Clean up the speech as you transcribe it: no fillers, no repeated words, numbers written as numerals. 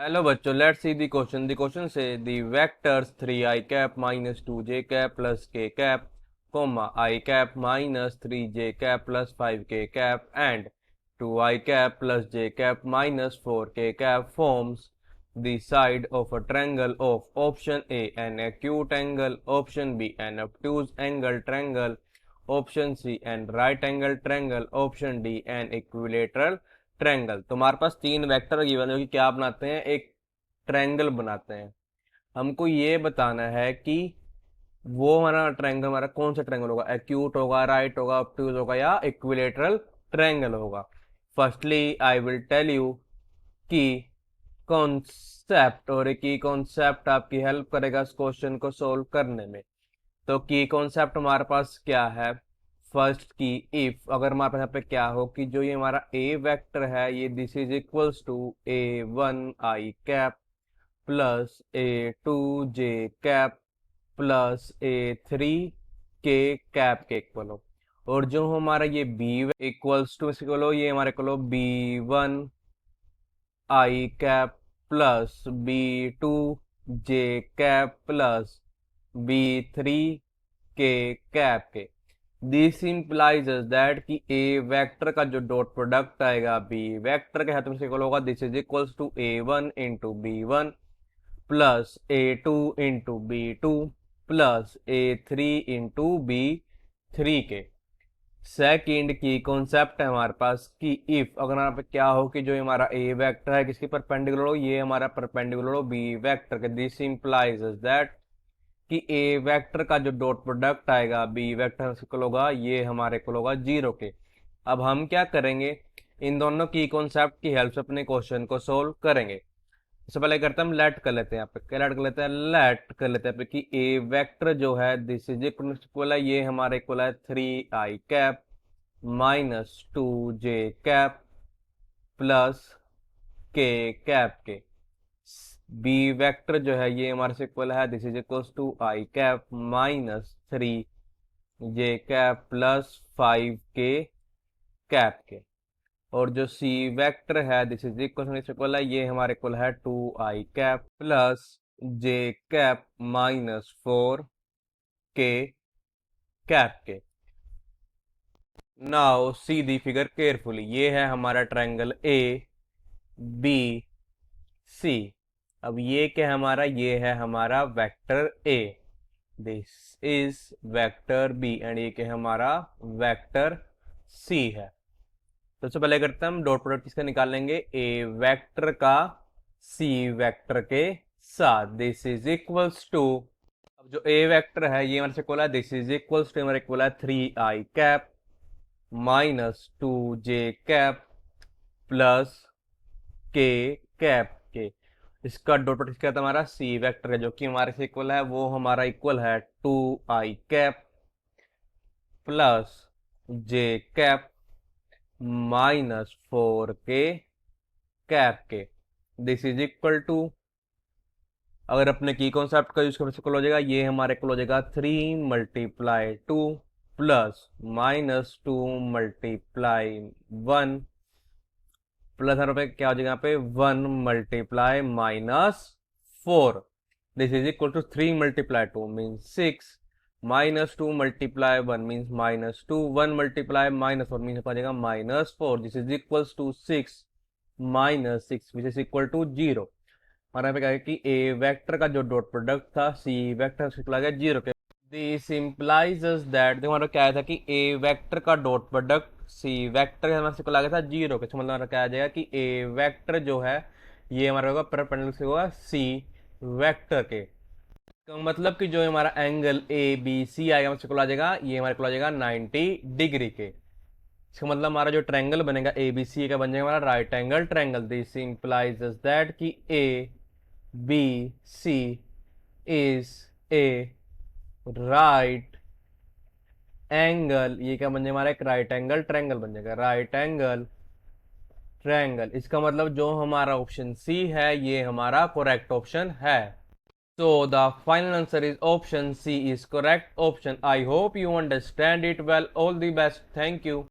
Hello बच्चों, let's see the question. The question से the vectors 3i cap minus 2j cap plus k cap comma i cap minus 3j cap plus 5k cap and 2i cap plus j cap minus 4k cap forms the side of a triangle of option A an acute angle, option B an obtuse angle triangle, option C an right angle triangle, option D an equilateral triangle. तुम्हारे पास तीन vector given है जो कि क्या बनाते हैं, एक triangle बनाते हैं। हमको ये बताना है कि वो हमारा ट्रायंगल हमारा कौन सा ट्रायंगल होगा, एक्यूट होगा, राइट होगा, ऑब्ट्यूज होगा या इक्विलेटरल ट्रायंगल होगा। Firstly I will tell you कि कॉन्सेप्ट, और एक की कॉन्सेप्ट आपकी हेल्प करेगा इस क्वेश्चन को सोल्व करने में। तो की कॉन्सेप्ट हमारे पास क्या है, फर्स्ट की इफ अगर हमारे पास यहाँ पे क्या हो कि जो ये हमारा ए वेक्टर है ये this is equals to A1i plus A2j plus A3k के इक्वल हो, और जो हमारा ये बी इक्वल्स टू इक्वल हो, ये हमारे इक्वल हो B1i plus B2j plus B3k this implies that कि ए वेक्टर का जो डॉट प्रोडक्ट आएगा बी वेक्टर के साथ में इक्वल होगा this is equals to A1 into B1 plus A2 into B2 plus A3 into B3 के। सेकेंड की कॉन्सेप्ट है हमारे पास कि इफ अगर यहाँ पे क्या हो कि जो हमारा ए वेक्टर है किसके परपेंडिकुलर हो, ये हमारा परपेंडिकुलर हो बी वेक्टर के। दिस इंप्लाइज दैट कि ए वेक्टर का जो डॉट प्रोडक्ट आएगा बी वेक्टर से इक्वल होगा, ये हमारे इक्वल होगा 0 के। अब हम क्या करेंगे, इन दोनों की कॉन्सेप्ट की हेल्प से अपने क्वेश्चन को सोल्व करेंगे। सबसे पहले करते हैं हम लेट कर लेते हैं, यहाँ पे क्या लेट कर लेते हैं, लेट कर लेते हैं कि ए वेक्टर जो है दिस इज इक्वल है, ये हमारे इक्वल है 3i minus 2j plus k. B vector जो है ये हमारे से इक्वल है this is equal to i minus 3j plus 5k। और जो सी वेक्टर है दिस इज इक्वल है, ये हमारे इक्वल है 2i plus j minus 4k। Now see the figure carefully, ये है हमारा ट्रायंगल ए बी सी। अब ये क्या है हमारा, ये है हमारा vector A, this is vector B and ये क्या है हमारा वेक्टर सी है। तो सबसे पहले करते हैं हम डॉट प्रोडक्ट किसका निकाल लेंगे, ए वेक्टर का सी वेक्टर के साथ। दिस इज इक्वल्स टू, अब जो ए वेक्टर है ये हमारे से इक्वल है दिस इज इक्वल्स टू हमारे इक्वल है 3i माइनस 2j प्लस के। इसका डॉट प्रोडक्ट क्या था हमारा सी वेक्टर है जो कि हमारे से इक्वल है, वो हमारा इक्वल है 2i plus j minus 4k। This is equal to, अगर अपने की कॉन्सेप्ट का यूज करने से इक्वल हो जाएगा, ये हमारे इक्वल हो जाएगा 3 multiply 2 plus minus 2 multiply 1 plus यहाँ पे क्या हो जाएगा, यहाँ पे 1 multiply minus 4। This is equal to 3 multiply 2 means 6 minus 2 multiply 1 means minus 2, 1 multiply minus 4 means आ जाएगा minus 4। This is equal to 6 minus 6 which is equal to 0। हमारे यहाँ पे क्या है कि ए वेक्टर का जो डॉट प्रोडक्ट था सी वेक्टर से निकला गया 0 के। दिस इंप्लाइज दैट हमारा क्या आया था कि ए वेक्टर का डॉट प्रोडक्ट सी वेक्टर हमारे से निकला गया था 0 के। मतलब हमारा क्या आ जाएगा कि ए वेक्टर जो है ये हमारा होगा परपेंडिकुलर से होगा सी वेक्टर के। तो मतलब कि जो हमारा एंगल ए बी सी आएगा हमारे को आ जाएगा, ये हमारे को आ जाएगा 90 डिग्री के। इसका मतलब हमारा जो ट्रायंगल बनेगा ए बी सी का बन जाएगा हमारा right angle triangle. This implies that कि A B C is a right angle, ये क्या बन जाएगा हमारा एक राइट एंगल ट्रायंगल बन जाएगा, राइट एंगल ट्रायंगल। इसका मतलब जो हमारा ऑप्शन सी है ये हमारा करेक्ट ऑप्शन है। So the final answer is option C is correct option. I hope you understand it well. All the best. Thank you.